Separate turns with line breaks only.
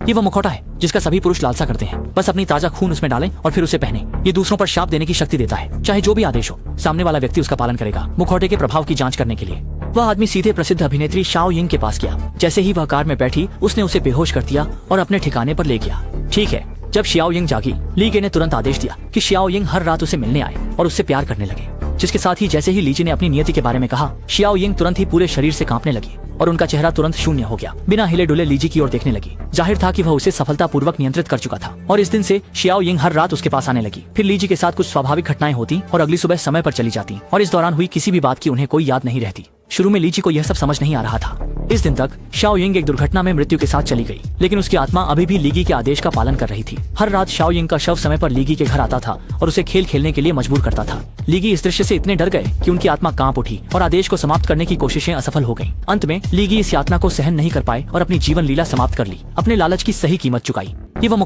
ये वो मुखौटा है जिसका सभी पुरुष लालसा करते हैं, बस अपनी ताजा खून उसमें डालें और फिर उसे पहने। ये दूसरों पर शाप देने की शक्ति देता है, चाहे जो भी आदेश हो सामने वाला व्यक्ति उसका पालन करेगा। मुखौटे के प्रभाव की जांच करने के लिए वह आदमी सीधे प्रसिद्ध अभिनेत्री शाओ यिंग के पास गया। जैसे ही वह कार में बैठी उसने उसे बेहोश कर दिया और अपने ठिकाने पर ले गया। ठीक है, जब शियाओ यिंग जागी, ली गे ने तुरंत आदेश दिया कि शियाओ यिंग हर रात उसे मिलने आए और उससे प्यार करने लगे। जिसके साथ ही जैसे ही ली जी ने अपनी नियति के बारे में कहा, शियाओ यिंग तुरंत ही पूरे शरीर से कांपने लगी और उनका चेहरा तुरंत शून्य हो गया। बिना हिले डुले ली जी की ओर देखने लगी। जाहिर था कि वह उसे सफलतापूर्वक नियंत्रित कर चुका था और इस दिन से शियाओ यिंग हर रात उसके पास आने लगी। फिर ली जी के साथ कुछ स्वाभाविक घटनाएं होती और अगली सुबह समय पर चली जाती और इस दौरान हुई किसी भी बात की उन्हें कोई याद नहीं रहती। शुरू में ली जी को यह सब समझ नहीं आ रहा था। इस दिन तक शाओ यिंग एक दुर्घटना में मृत्यु के साथ चली गई, लेकिन उसकी आत्मा अभी भी लीगी के आदेश का पालन कर रही थी। हर रात शाओ यिंग का शव समय पर लीगी के घर आता था और उसे खेल खेलने के लिए मजबूर करता था। लीगी इस दृश्य से इतने डर गए कि उनकी आत्मा कांप उठी और आदेश को समाप्त करने की कोशिशें असफल हो गईं। अंत में लीगी इस यातना को सहन नहीं कर पाए और अपनी जीवन लीला समाप्त कर ली। अपने लालच की सही कीमत चुकाई। ये वो